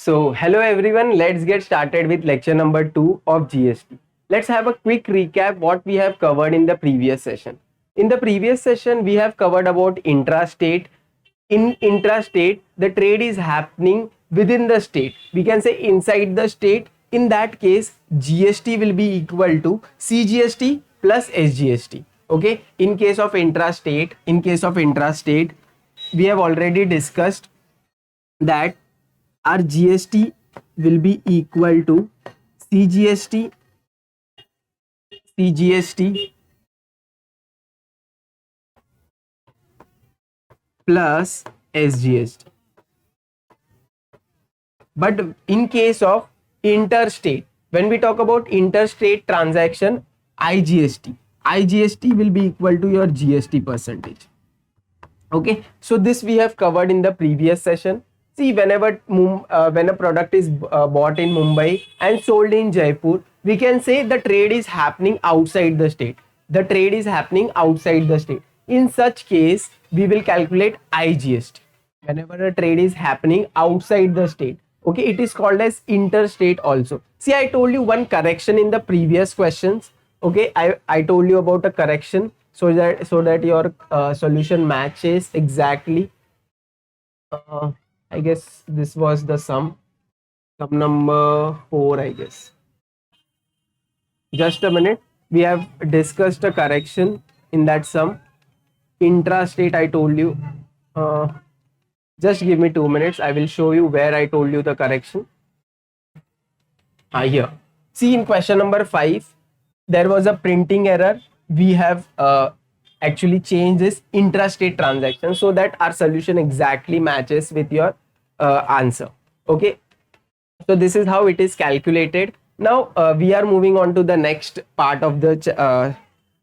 So, hello everyone, let's get started with lecture number 2 of GST. Let's have a quick recap what we have covered in the previous session. In the previous session, we have covered about intrastate. In intrastate, the trade is happening within the state. We can say inside the state. In that case, GST will be equal to CGST plus SGST. Okay. In case of intrastate, we have already discussed that our GST will be equal to CGST plus SGST. But in case of interstate, when we talk about interstate transaction, IGST will be equal to your GST percentage. Okay, so this we have covered in the previous session. See, whenever when a product is bought in Mumbai and sold in Jaipur, we can say the trade is happening outside the state. The trade is happening outside the state. In such case, we will calculate IGST. Whenever a trade is happening outside the state, okay, it is called as interstate also. See, I told you one correction in the previous questions. Okay, I told you about a correction so that your solution matches exactly. I guess this was the sum number 4, I guess. Just a minute, we have discussed a correction in that sum. Intrastate, I told you. Just give me 2 minutes, I will show you where I told you the correction. Here, see, in question number 5 there was a printing error. We have actually changed this intrastate transaction so that our solution exactly matches with your answer. Okay, so this is how it is calculated. Now we are moving on to the next part of the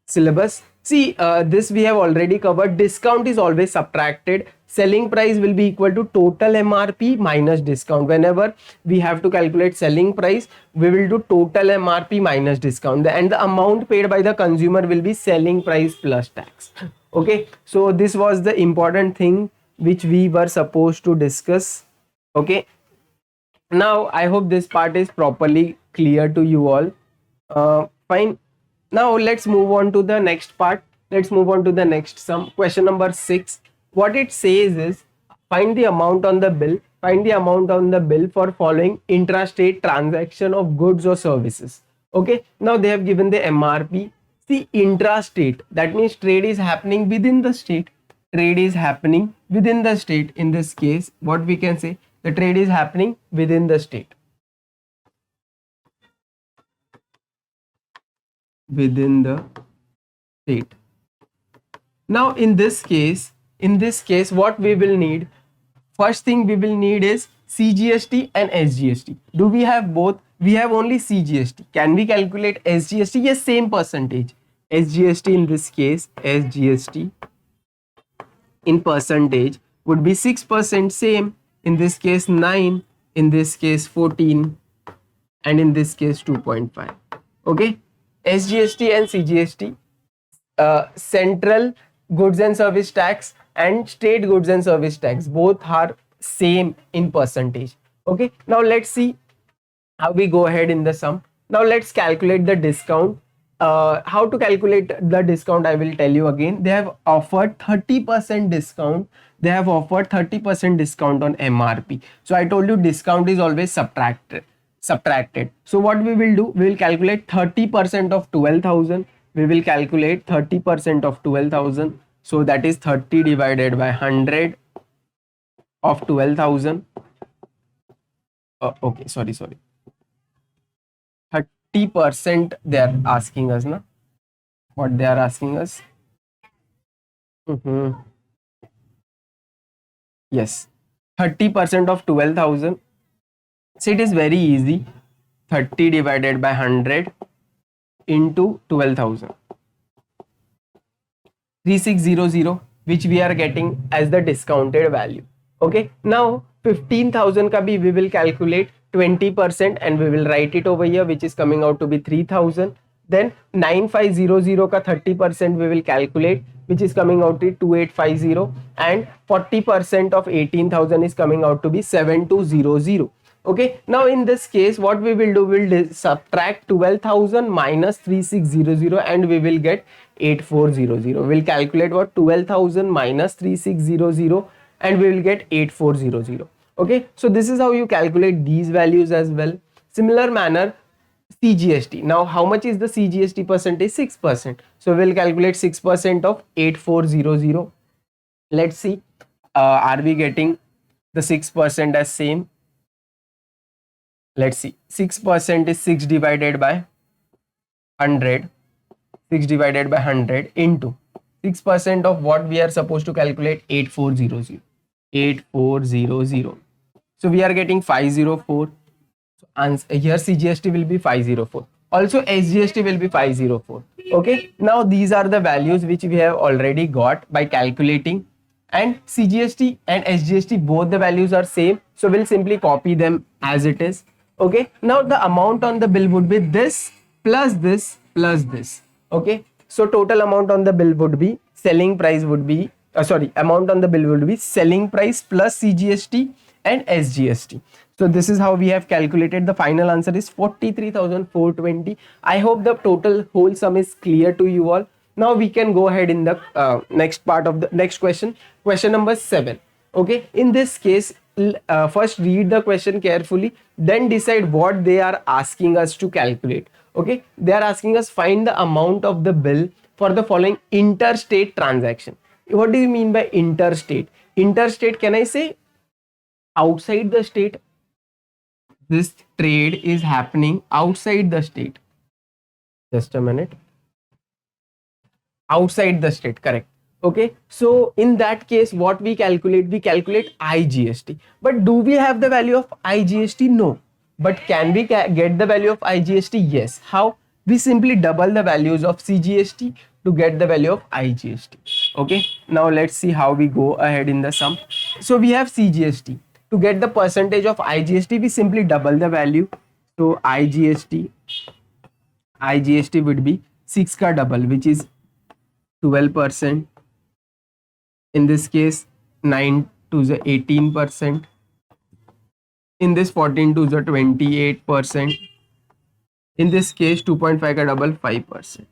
syllabus. See, this we have already covered. Discount is always subtracted. Selling price will be equal to total MRP minus discount. Whenever we have to calculate selling price, we will do total MRP minus discount, and the amount paid by the consumer will be selling price plus tax. Okay, so this was the important thing which we were supposed to discuss. Okay, now I hope this part is properly clear to you all. Fine. Now let's move on to the next part. Let's move on to the next sum. Question number 6. What it says is, find the amount on the bill. Find the amount on the bill for following intrastate transaction of goods or services. Okay. Now they have given the MRP. See, intrastate, that means trade is happening within the state. Trade is happening within the state. In this case, what we can say, the trade is happening within the state. Within the state. Now in this case, what we will need, first thing we will need is CGST and SGST. Do we have both? We have only CGST. Can we calculate SGST? Yes, same percentage. SGST in this case, SGST in percentage would be 6%, same. In this case 9, in this case 14, and in this case 2.5. Okay, SGST and CGST, central goods and service tax and state goods and service tax, both are same in percentage. Okay, now let's see how we go ahead in the sum. Now let's calculate the discount. How to calculate the discount, I will tell you again. They have offered 30% discount. They have offered 30% discount on MRP. So I told you discount is always subtracted. So what we will do, we will calculate 30% of 12,000. We will calculate 30% of 12,000. So that is 30 divided by 100 of 12,000. Okay, sorry. 30% they are asking us, na? What they are asking us? Yes, 30% of 12,000. So it is very easy. 30 divided by 100 into 12,000. 3600, which we are getting as the discounted value. Okay, now 15,000 ka bhi we will calculate 20% and we will write it over here, which is coming out to be 3,000. Then 9500 ka 30% we will calculate, which is coming out to 2850, and 40% of 18,000 is coming out to be 7200. Okay, now in this case, what we will do, we'll subtract 12,000 minus 3600 and we will get 8400. We'll calculate what 12,000 minus 3600 and we will get 8400. Okay, so this is how you calculate these values as well. Similar manner, CGST. Now, how much is the CGST percentage? 6%. So we'll calculate 6% of 8400. Let's see, are we getting the 6% as same? Let's see, 6% is 6 divided by 100. 6 divided by 100 into 6% of what we are supposed to calculate, 8400. 8400. So we are getting 504. And here CGST will be 504. Also SGST will be 504. Okay, now these are the values which we have already got by calculating, and CGST and SGST, both the values are same, so we'll simply copy them as it is. Okay, now the amount on the bill would be this plus this plus this. Okay, so total amount on the bill would be, selling price would be, amount on the bill would be selling price plus CGST and SGST. So this is how we have calculated. The final answer is 43,420. I hope the total whole sum is clear to you all. Now we can go ahead in the next part of the next question. Question number 7. Okay, in this case, first read the question carefully, then decide what they are asking us to calculate. Okay, they are asking us find the amount of the bill for the following interstate transaction. What do you mean by interstate? Interstate, can I say outside the state? This trade is happening outside the state. Just a minute. Outside the state, correct. Okay, so in that case, what we calculate IGST. But do we have the value of IGST? No. But can we get the value of IGST? Yes. How? We simply double the values of CGST to get the value of IGST. Okay, now let's see how we go ahead in the sum. So we have CGST. To get the percentage of IGST, we simply double the value. So IGST would be 6 ka double, which is 12%. In this case, 9 to the 18%. In this 14 to the 28%. In this case, 2.5 ka double, 5%.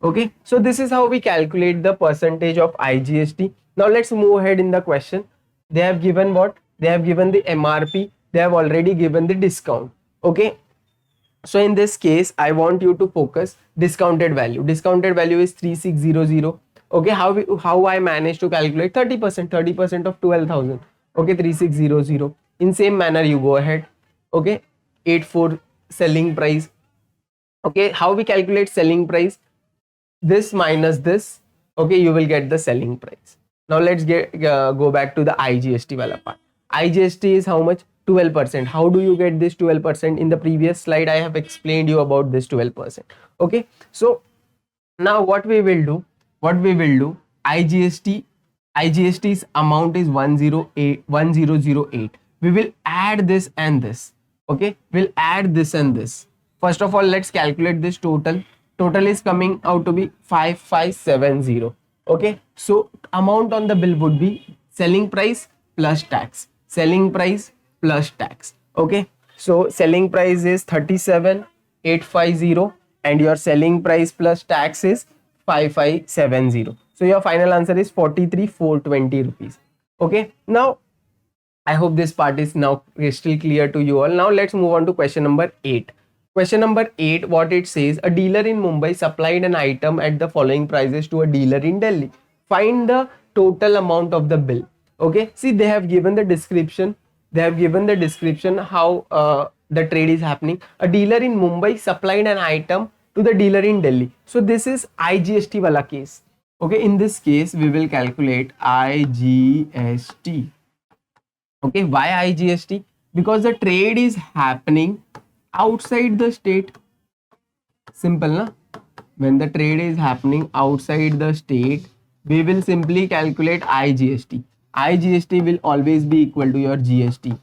Okay, so this is how we calculate the percentage of IGST. Now let's move ahead in the question. They have given what? They have given the MRP. They have already given the discount. Okay, so in this case, I want you to focus discounted value. Discounted value is 3600. Okay, how I managed to calculate 30% of 12,000. Okay, 3600. In same manner, you go ahead. Okay, 84 selling price. Okay, how we calculate selling price? This minus this. Okay, you will get the selling price. Now let's go back to the IGST wala part. IGST is how much? 12%. How do you get this 12%? In the previous slide, I have explained you about this 12%. Okay, so now what we will do, IGST's amount is 1008. We will add this and this. Okay, we'll add this and this. First of all, let's calculate this total. Total is coming out to be 5570. Okay, so amount on the bill would be selling price plus tax. Selling price plus tax. Okay, so selling price is 37,850 and your selling price plus tax is 5570. So your final answer is 43,420 rupees. Okay, now I hope this part is now crystal clear to you all. Now let's move on to question number 8. Question number 8, what it says, a dealer in Mumbai supplied an item at the following prices to a dealer in Delhi. Find the total amount of the bill. Okay, see, they have given the description. They have given the description how the trade is happening. A dealer in Mumbai supplied an item to the dealer in Delhi. So this is IGST wala case. Okay, in this case, we will calculate IGST. Okay, why IGST? Because the trade is happening outside the state. Simple, na? When the trade is happening outside the state, we will simply calculate IGST. IGST will always be equal to your GST.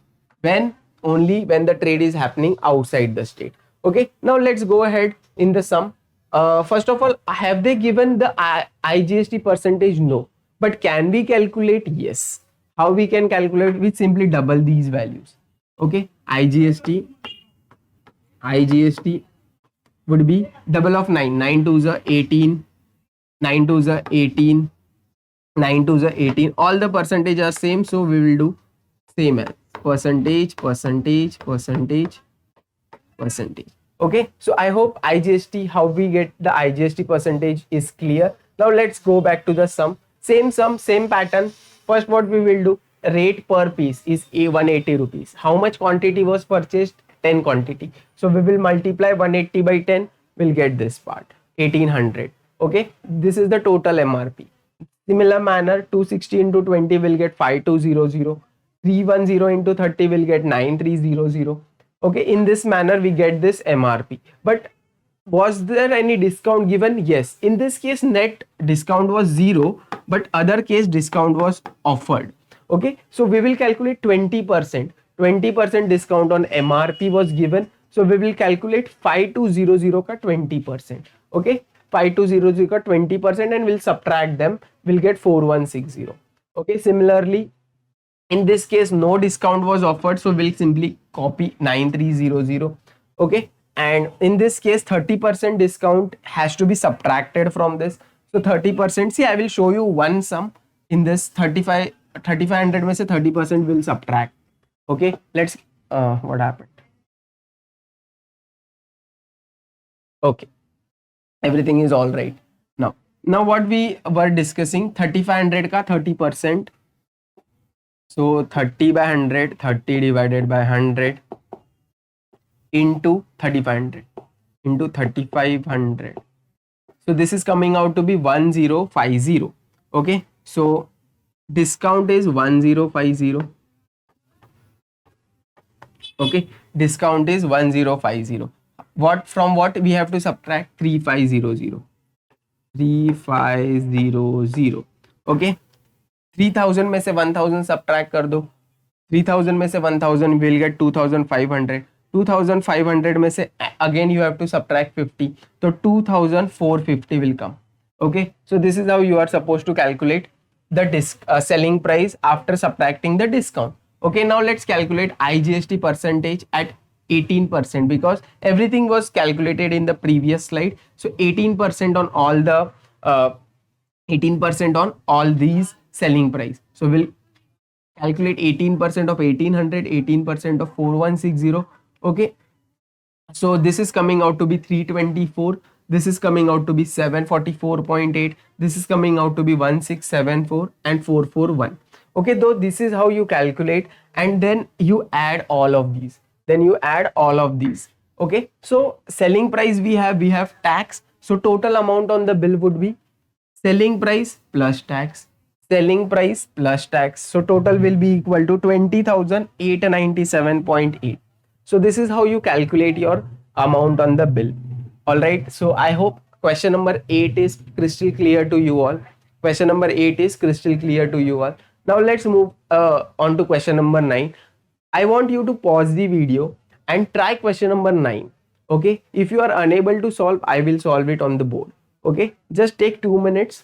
Only when the trade is happening outside the state. Okay, now let's go ahead in the sum. First of all, have they given the IGST percentage? No. But can we calculate? Yes. How we can calculate? We simply double these values. Okay, IGST would be double of 9. 9 twos are 18, 9 twos are 18, 9 twos are 18. All the percentage are same, so we will do same as percentage, percentage, percentage, percentage. Okay, so I hope IGST, how we get the IGST percentage is clear. Now let's go back to the sum, same pattern. First, what we will do, rate per piece is a 180 rupees. How much quantity was purchased? 10 quantity. So we will multiply 180 by 10, we'll get this part, 1800. Okay, this is the total MRP. Similar manner, 260 into 20 will get 5200. 310 into 30 will get 9300. Okay, in this manner we get this MRP. But was there any discount given? Yes, in this case net discount was 0, but other case discount was offered. Okay, so we will calculate 20%. 20% discount on MRP was given, so we will calculate 5200 ka 20%. Okay, 5200 ka 20%, and we'll subtract them, we'll get 4160. Okay, similarly in this case no discount was offered, so we'll simply copy 9300. Okay, and in this case 30% discount has to be subtracted from this. So 30%, see I will show you one sum. In this 3500 mein se 30% will subtract. Okay, let's what happened? Okay, everything is all right. Now what we were discussing, 3500 ka 30%. So 30 by 100, 30 divided by 100 into 3500 into 3500. So this is coming out to be 1050. Okay, so discount is 1050. Okay, discount is 1050. What from what we have to subtract? 3500. 3500. Okay, 3000 में से 1000 subtract कर दो. 3000 में से 1000 will get 2500. 2500 में से again you have to subtract 50, so 2450 will come. Okay, so this is how you are supposed to calculate the selling price after subtracting the discount. Okay, now let's calculate IGST percentage at 18%, because everything was calculated in the previous slide. So 18% on all the 18% on all these selling price. So we'll calculate 18% of 1800, 18% of 4160. Okay, so this is coming out to be 324, this is coming out to be 744.8, this is coming out to be 1674 and 441. Okay, though this is how you calculate, and then you add all of these, okay, so selling price we have tax, so total amount on the bill would be selling price plus tax, so total will be equal to 20,897.8. so this is how you calculate your amount on the bill. All right, so I hope question number 8 is crystal clear to you all. Now let's move on to question number 9. I want you to pause the video and try question number 9. Okay, if you are unable to solve, I will solve it on the board. Okay, just take 2 minutes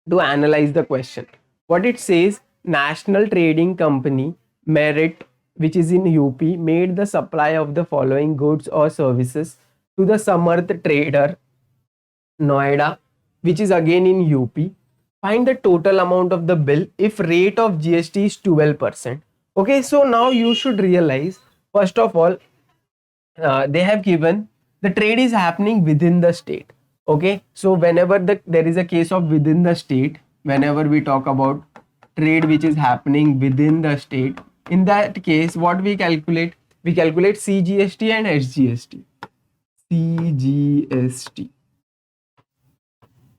to analyze the question. What it says, National Trading Company Merit, which is in UP, made the supply of the following goods or services to the Samarth Trader, Noida, which is again in UP. Find the total amount of the bill if rate of GST is 12%. Okay, so now you should realize, first of all, they have given the trade is happening within the state. Okay, so whenever there is a case of within the state, whenever we talk about trade which is happening within the state, in that case what we calculate CGST and SGST. CGST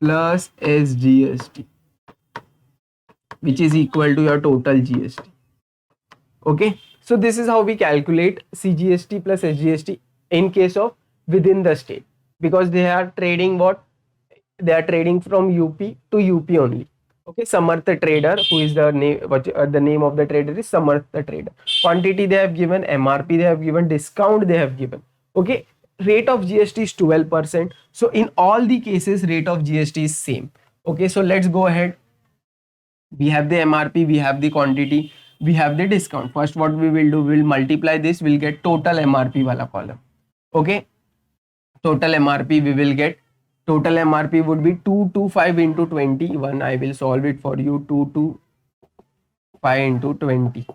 plus SGST, which is equal to your total GST. Okay, so this is how we calculate CGST plus SGST in case of within the state, because they are trading what? They are trading from UP to UP only. Okay, Samarth Trader, who is the name, the name of the trader is Samarth Trader. Quantity they have given, MRP they have given, discount they have given. Okay, rate of GST is 12%. So in all the cases, rate of GST is same. Okay, so let's go ahead. We have the MRP, we have the quantity. we have the discount. First what we will do, we'll multiply this, we'll get total MRP wala column. Okay, total MRP we will get, total MRP would be 225 into 21. I will solve it for you. 225 into 20.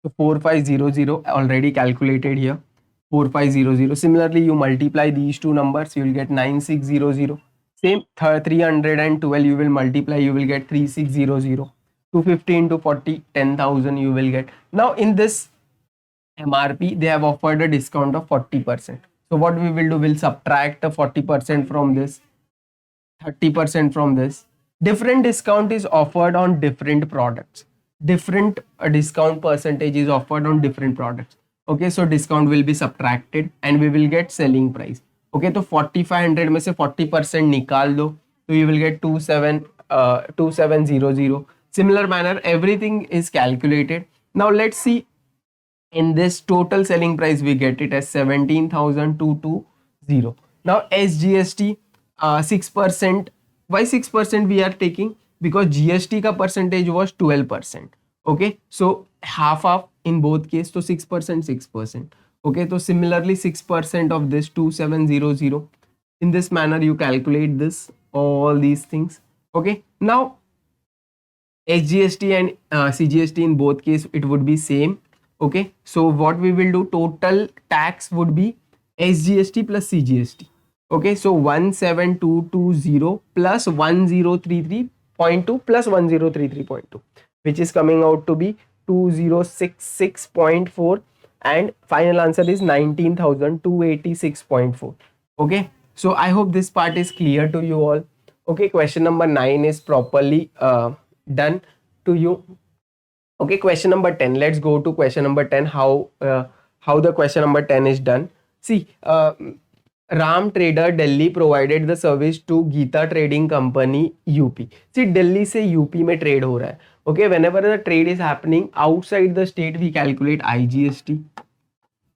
So 4500 already calculated here. 4500. Similarly, you multiply these two numbers, you will get 9600. Same 312 you will multiply, you will get 3600. 250 into 40, 10,000 you will get. Now in this MRP, they have offered a discount of 40%. So what we will do, we'll subtract the 40% from this, 30% from this. Different discount is offered on different products. Different discount percentage is offered on different products. Okay, so discount will be subtracted and we will get selling price. Okay, so 4500 में से 40% निकाल दो, so you will get 2700. Similar manner, everything is calculated. Now let's see. In this total selling price, we get it as 17,220. Now SGST 6%. Why 6% we are taking? Because GST ka percentage was 12%. Okay, so half in both case, so 6%, 6%. Okay, so similarly 6% of this 2700. In this manner you calculate this, all these things. Okay, now SGST and CGST in both case it would be same. Okay, so what we will do, total tax would be SGST plus CGST. Okay, so 17220 plus 1033.2 plus 1033.2, which is coming out to be 2066.4, and final answer is 19,286.4. Okay, so I hope this part is clear to you all. Okay, question number 9 is properly done to you. Okay, question number 10. Let's go to question number 10. How the question number 10 is done. See, Ram Trader Delhi provided the service to Geeta Trading Company UP. See, Delhi से UP में trade हो रहा है. Okay, whenever the trade is happening outside the state, we calculate IGST.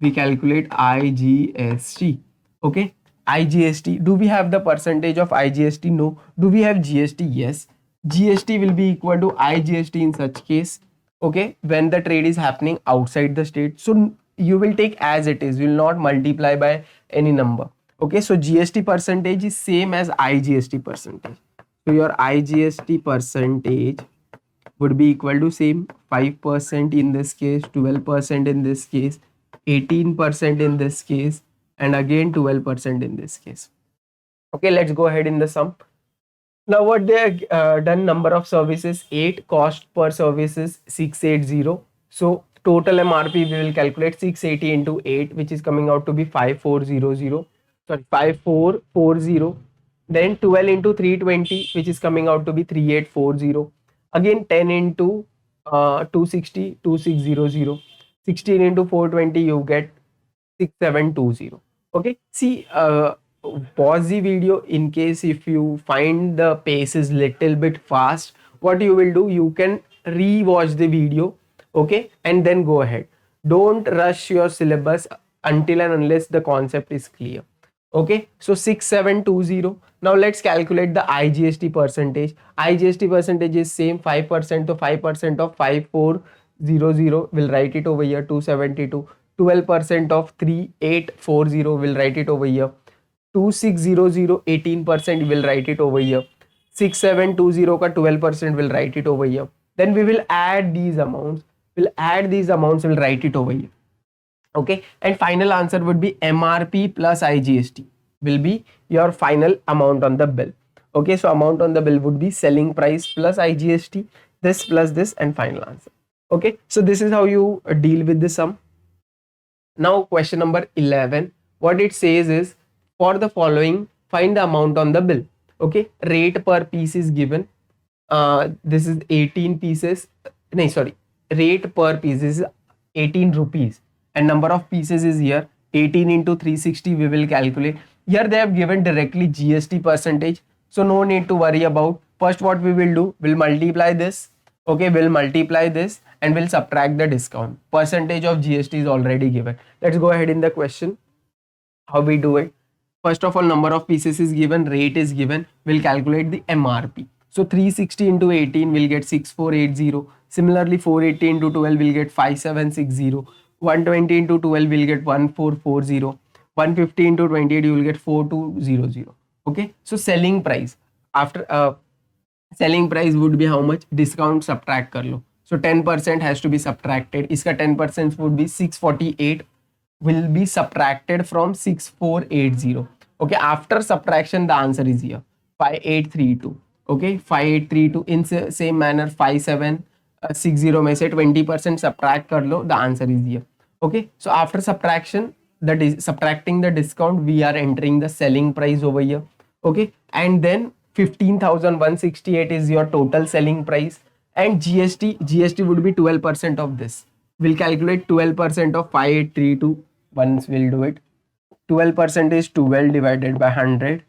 We calculate IGST. Okay, IGST. Do we have the percentage of IGST? No. Do we have GST? Yes. GST will be equal to IGST in such case. Okay, when the trade is happening outside the state, so you will take as it is, will not multiply by any number. Okay, so GST percentage is same as IGST percentage. So your IGST percentage would be equal to same 5% in this case, 12% in this case, 18% in this case, and again 12% in this case. Okay, let's go ahead in the sum. Now what they have done, number of services 8, cost per service is 680. So total MRP we will calculate 680 into 8, which is coming out to be 5400. Sorry, 5440. Then 12 into 320, which is coming out to be 3840. Again 10 into 260, 2600. 16 into 420, you get 6720. Okay, see, pause the video in case if you find the pace is little bit fast. What you will do, you can re-watch the video, okay, and then go ahead. Don't rush your syllabus until and unless the concept is clear. Okay, so 6720. Now let's calculate the IGST percentage. IGST percentage is same 5%, so 5% of 5400 will write it over here, 272. 12% of 3840 will write it over here. 2600, 18% will write it over here. 6720 ka 12% will write it over here. Then we will add these amounts. We'll write it over here. Okay, and final answer would be MRP plus IGST will be your final amount on the bill. Okay, so amount on the bill would be selling price plus IGST, this plus this, and final answer. Okay, so this is how you deal with the sum. Now question number 11, what it says is, for the following find the amount on the bill. Okay, rate per piece is given. This is 18 pieces. No, sorry, rate per piece is 18 rupees and number of pieces is here 18 into 360. We will calculate. Here they have given directly GST percentage, so no need to worry about. First what we will do, we'll multiply this. Okay, we'll multiply this and we'll subtract the discount. Percentage of GST is already given. Let's go ahead in the question. How we do it? First of all, number of pieces is given, rate is given. We'll calculate the MRP. So 360 into 18 will get 6480. Similarly, 480 into 12 will get 5760. 120 into 12 will get 1440. 150 into 28 you will get 4200. Okay, so selling price after selling price would be how much? Discount subtract कर लो. So 10% has to be subtracted. इसका 10% would be 648 will be subtracted from 6480. Okay, after subtraction the answer is here 5832. Okay, 5832 in same manner 5760 में से 20% subtract कर लो, the answer is here. Okay, so after subtraction, that is subtracting the discount, we are entering the selling price over here. Okay, and then 15,168 is your total selling price, and GST would be 12% of this. We'll calculate 12% of 5832. Once we'll do it. 12% is 12 divided by 100.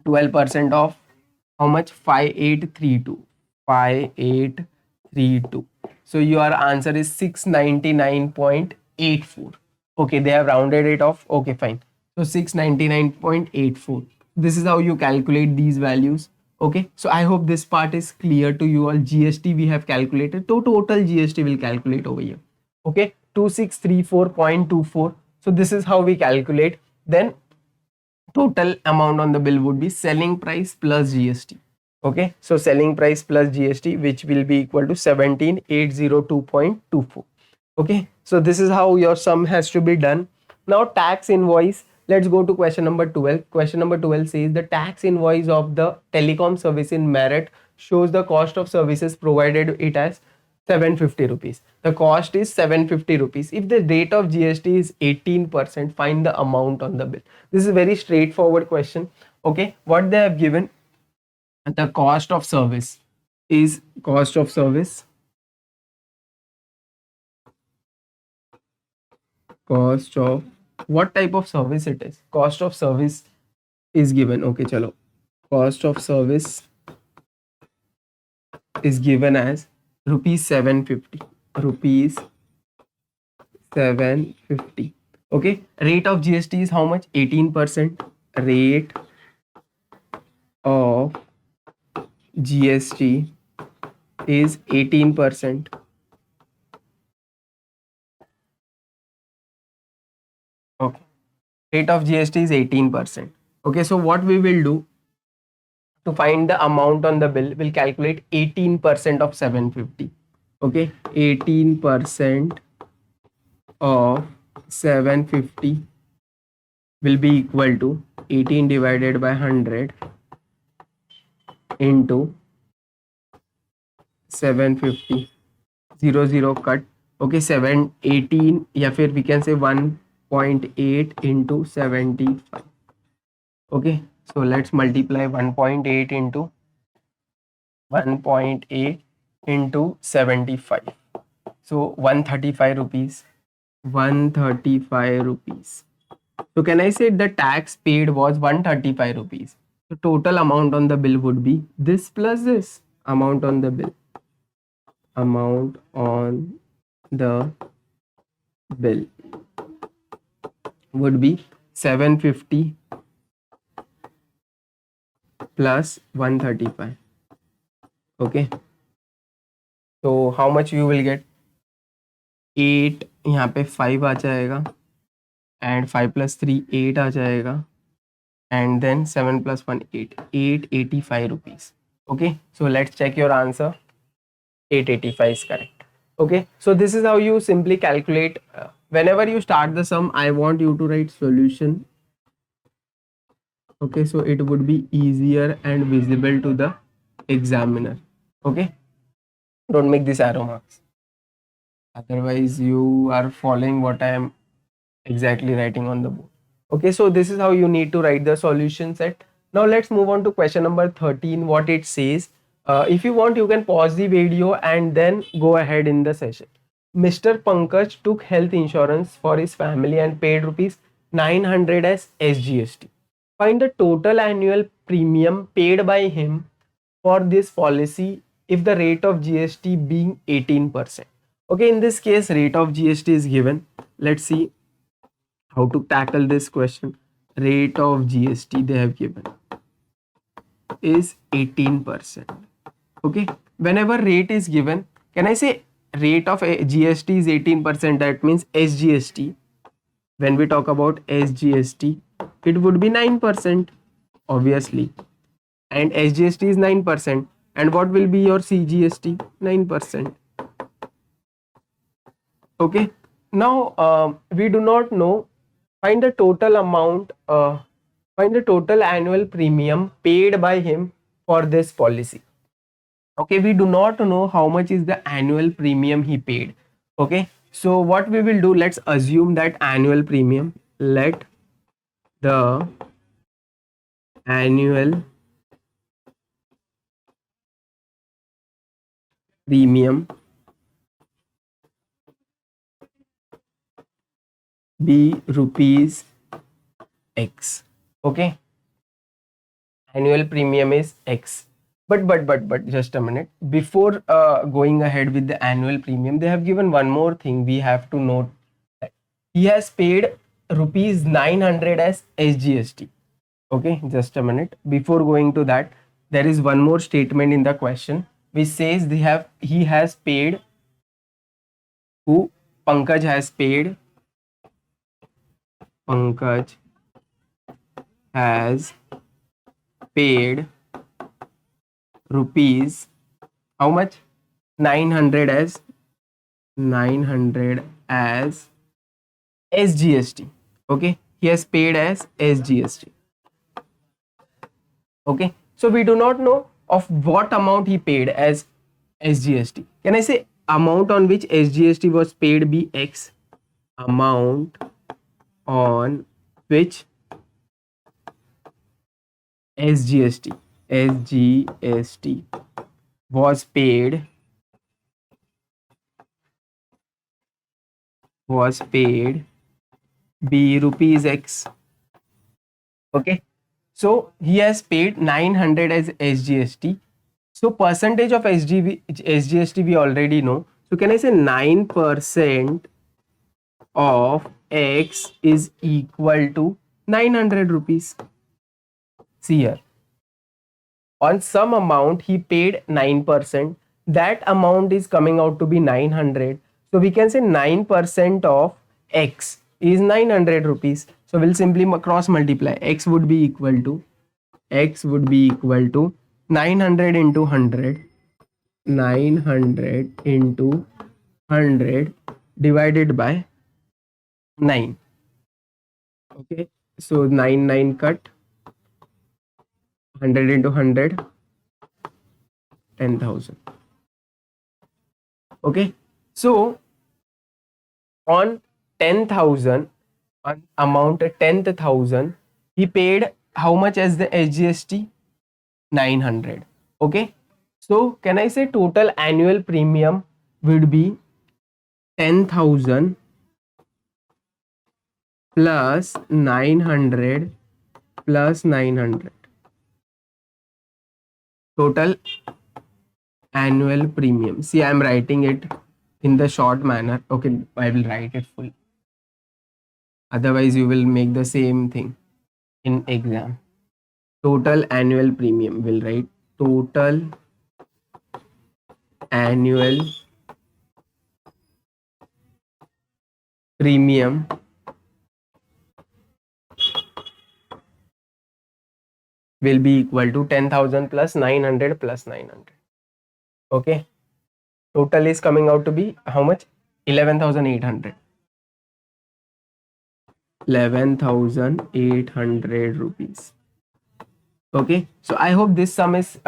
12% of how much? 5832. 5832. So your answer is 699.84. Okay, they have rounded it off. Okay, fine. So 699.84. This is how you calculate these values. Okay, so I hope this part is clear to you all. GST we have calculated. So total GST will calculate over here. Okay, 2634.24. So this is how we calculate. Then total amount on the bill would be selling price plus GST. Okay, so selling price plus GST, which will be equal to 17802.24. Okay, so this is how your sum has to be done. Now tax invoice. Let's go to question number 12. Question number 12 says the tax invoice of the telecom service in Merit shows the cost of services provided it as 750 rupees. The cost is 750 rupees. If the rate of GST is 18%, find the amount on the bill. This is a very straightforward question. Okay, what they have given, the cost of service is cost of service. Cost of what type of service it is? Cost of service is given. Okay, chalo. Cost of service is given as rupees 750. Rupees 750. Okay, rate of GST is how much? 18%. Rate of GST is 18%. Okay, rate of GST is 18%. Okay, so what we will do to find the amount on the bill, we'll calculate 18% of 750. Okay, 18% of 750 will be equal to 18 divided by 100 into 750. 0 cut. Okay, 718 या फिर we can say 1.8 into 75. Okay, so let's multiply 1.8 into 75. So 135 rupees. 135 rupees. So can I say the tax paid was 135 rupees? So total amount on the bill would be this plus this amount on the bill. Amount on the bill would be 750 plus 135. Okay, so how much you will get? 8 यहाँ पे 5 आ जाएगा, and 5 plus 3 8 आ जाएगा, and then 7 plus 1 8. 885 rupees. Okay, so let's check your answer. 885 is correct. Okay, so this is how you simply calculate. Whenever you start the sum, I want you to write solution. Okay, so it would be easier and visible to the examiner. Okay, don't make this arrow marks, otherwise you are following what I am exactly writing on the board. Okay, so this is how you need to write the solution set. Now let's move on to question number 13. What it says, if you want you can pause the video and then go ahead in the session. Mr. Pankaj took health insurance for his family and paid rupees 900 as SGST. Find the total annual premium paid by him for this policy if the rate of GST being 18%. Okay, in this case rate of GST is given. Let's see how to tackle this question. Rate of GST they have given is 18%. Okay, whenever rate is given, Can I say rate of GST is 18%? That means SGST. When we talk about SGST, it would be 9%, obviously. And SGST is 9%. And what will be your CGST? 9%. Okay. Now we do not know. Find the total amount. Find the total annual premium paid by him for this policy. Okay, we do not know how much is the annual premium he paid. Okay, so what we will do, let's assume that annual premium. Let the annual premium be rupees X. Okay, annual premium is X. But just a minute. Before going ahead with the annual premium, they have given one more thing we have to note. That he has paid rupees 900 as SGST. Okay, just a minute. Before going to that, there is one more statement in the question which says he has paid, who Pankaj has paid. Pankaj has paid rupees, how much? 900 as 900 as SGST. Okay, he has paid as SGST. Okay, so we do not know of what amount he paid as SGST. Can I say amount on which SGST was paid be X? Amount on which SGST was paid be rupees X. Okay, so he has paid 900 as SGST. So percentage of SGST we already know. So can I say 9% of X is equal to 900 rupees? See here, on some amount he paid 9%. That amount is coming out to be 900. So we can say 9% of X is 900 rupees. So we'll simply cross multiply. X would be equal to 900 into 100. 900 into 100 divided by 9. Okay, so 9 cut, 100 into 100, 10,000. Okay, so on 10,000, on amount 10,000, he paid how much as the SGST? 900. Okay, so can I say total annual premium would be 10,000 plus 900 plus 900. Total annual premium. See, I am writing it in the short manner. Okay, I will write it full. Otherwise, you will make the same thing in exam. Total annual premium. Will write total annual premium will be equal to 10,000 plus 900 plus 900. Okay, total is coming out to be how much? 11,800. 11,800 rupees. Okay, so I hope this sum is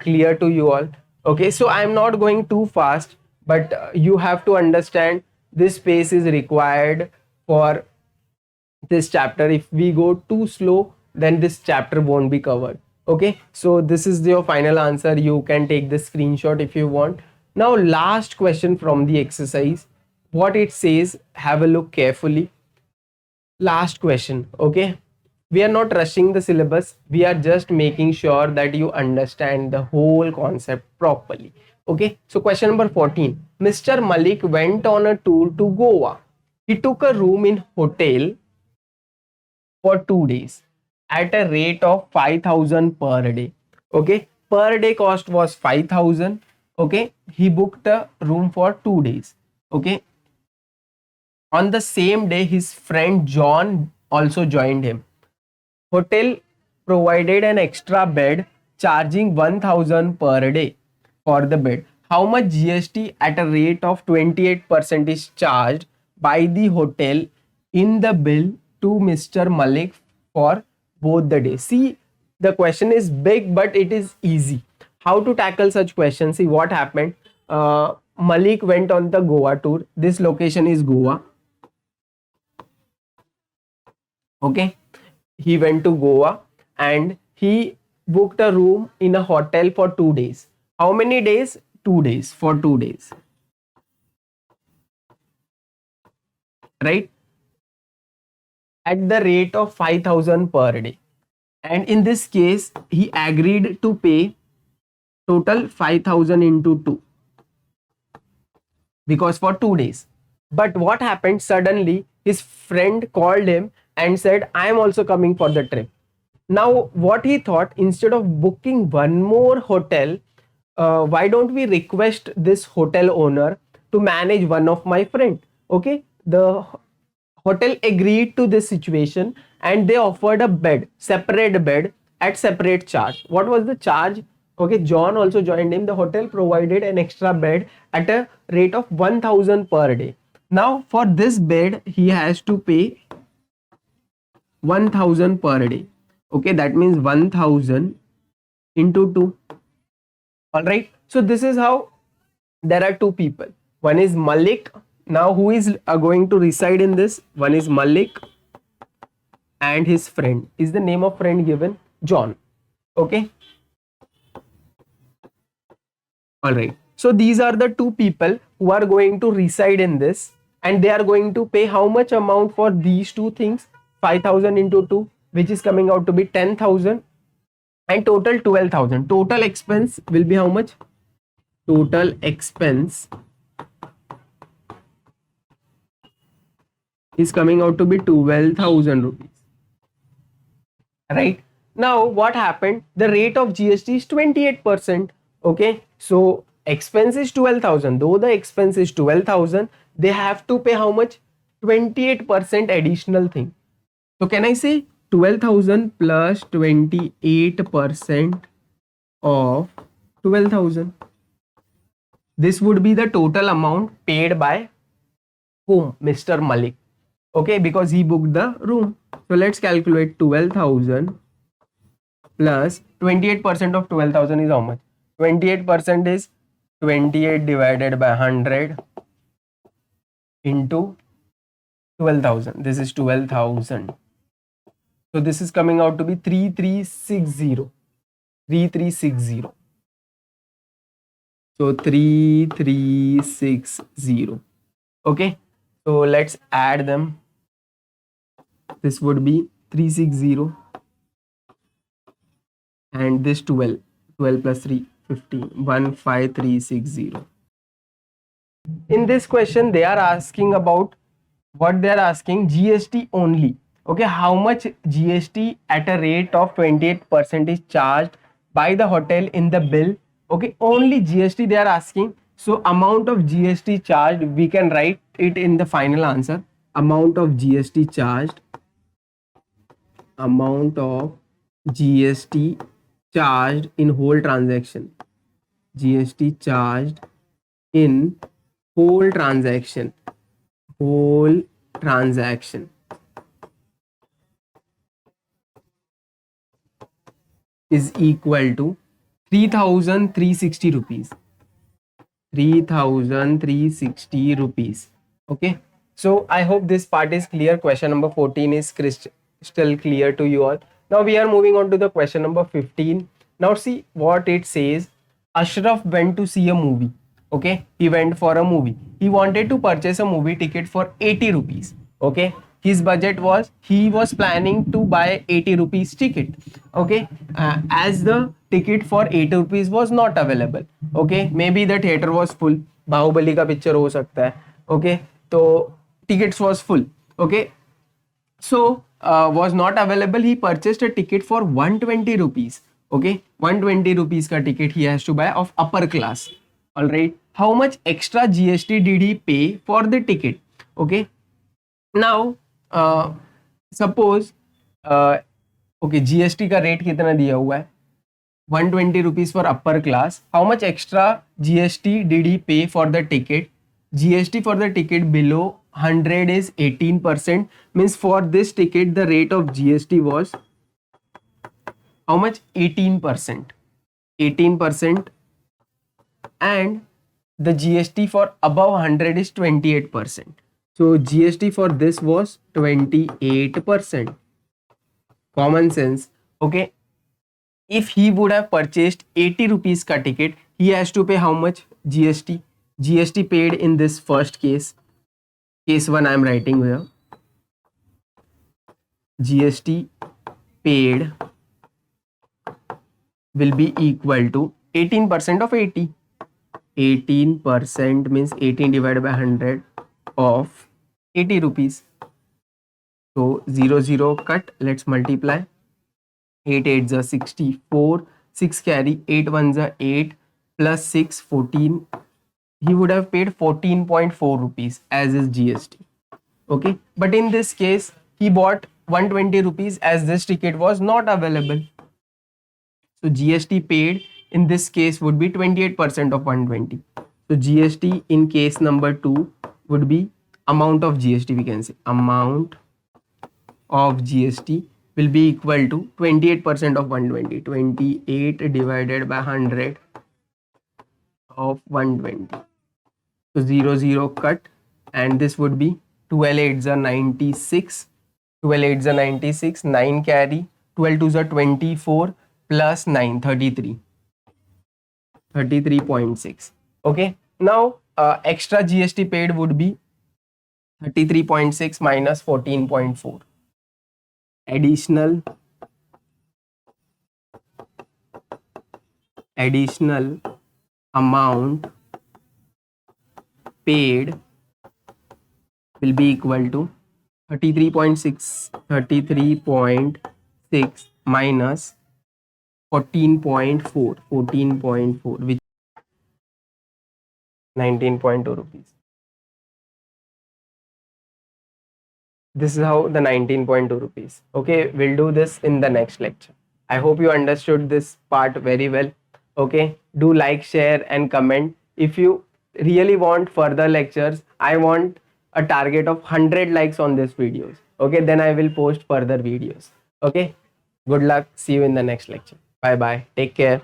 clear to you all. Okay, so I'm not going too fast, but you have to understand this pace is required for this chapter. If we go too slow, then this chapter won't be covered. Okay, so this is your final answer. You can take the screenshot if you want. Now last question from the exercise, what it says, have a look carefully. Last question. Okay, we are not rushing the syllabus, we are just making sure that you understand the whole concept properly. Okay, so question number 14. Mr. Malik went on a tour to Goa. He took a room in hotel for 2 days at a rate of 5,000 per day. Okay, per day cost was 5,000. Okay, he booked a room for 2 days. Okay, on the same day his friend John also joined him. Hotel provided an extra bed, charging 1000 per day for the bed. How much GST at a rate of 28% is charged by the hotel in the bill to Mr. Malik for both the days? See, the question is big, but it is easy. How to tackle such questions? See what happened. Malik went on the Goa tour. This location is Goa. Okay, he went to Goa and he booked a room in a hotel for 2 days. How many days? 2 days, for 2 days, right? At the rate of 5000 per day. And in this case, he agreed to pay total 5000 into 2 because for 2 days. But what happened? Suddenly, his friend called him and said, I am also coming for the trip. Now, what he thought, instead of booking one more hotel, why don't we request this hotel owner to manage one of my friend? Okay, the hotel agreed to this situation and they offered a bed, separate bed at separate charge. What was the charge? Okay, John also joined him. The hotel provided an extra bed at a rate of 1000 per day. Now, for this bed, he has to pay 1000 per day. Okay, that means 1000 into 2. All right. So this is how there are two people. One is Malik. Now, who is going to reside in this? One is Malik and his friend. Is the name of friend given? John. Okay. All right. So these are the two people who are going to reside in this, and they are going to pay how much amount for these two things? 5000 into 2, which is coming out to be 10,000, and total 12,000. Total expense will be how much? Total expense is coming out to be 12,000 rupees. Right. Now what happened? The rate of GST is 28%. Okay, so expense is 12,000. Though the expense is 12,000, they have to pay how much? 28% additional thing. So can I say 12,000 plus 28% of 12,000? This would be the total amount paid by whom? Mr. Malik. Okay, because he booked the room. So let's calculate 12,000 plus 28% of 12,000 is how much? 28% is 28 divided by 100 into 12,000. This is 12,000. So this is coming out to be 3360. 3360. So 3360. Okay. So let's add them. This would be 360 and this 12. 12 plus 3, 15. 15360. In this question, they are asking about what they are asking, GST only. Okay, how much GST at a rate of 28% is charged by the hotel in the bill? Okay, only GST they are asking. So amount of GST charged, we can write it in the final answer. Amount of GST charged, amount of GST charged in whole transaction, GST charged in whole transaction is equal to 3,360 rupees. 3,360 rupees. Okay, so I hope this part is clear. Question number 14 is still clear to you all. Now we are moving on to the question number 15. Now see what it says. Ashraf went to see a movie. Okay, he went for a movie. He wanted to purchase a movie ticket for 80 rupees. Okay, his budget was, he was planning to buy 80 rupees ticket. Okay, as the ticket for 80 rupees was not available. Okay, maybe the theater was full. Bahubali का picture हो सकता है. Okay, तो tickets was full. Okay, so was not available. He purchased a ticket for 120 rupees. Okay, 120 rupees ka ticket he has to buy of upper class. All right, how much extra GST did he pay for the ticket? Okay, now suppose okay, GST का rate कितना दिया हुआ है, 120 rupees for upper class. How much extra GST did he pay for the ticket? GST for the ticket below 100 is 18%. Means for this ticket the rate of GST was how much? 18%. 18%, and the GST for above 100 is 28%. So GST for this was 28%. Common sense. Okay, if he would have purchased 80 rupees ka ticket, he has to pay how much GST? GST paid in this first case, case 1 I am writing here, GST paid will be equal to 18% of 80. 18% means 18 divided by 100 of 80 rupees. So 0 0 cut, let's multiply. 8 8s are 64, 6 carry, 8 1s are 8, plus 6 14. He would have paid 14.4 rupees as his GST. Okay, but in this case he bought 120 rupees as this ticket was not available. So GST paid in this case would be 28% of 120. So GST in case number 2 would be amount of GST, we can say amount of GST will be equal to 28% of 120. 28 divided by 100 of 120. So 0 0 cut, and this would be 12 8s are 96. 12 8s are 96, 9 carry, 12 2s are 24, plus 9 33. 33.6. Okay, now extra GST paid would be 33.6 minus 14.4. Additional amount paid will be equal to 33.6 minus 14.4, which 19.2 rupees. This is how the 19.2 rupees. Okay, we'll do this in the next lecture. I hope you understood this part very well. Okay, do like, share and comment. If you really want further lectures, I want a target of 100 likes on this videos. Okay, then I will post further videos. Okay, good luck. See you in the next lecture. Bye bye. Take care.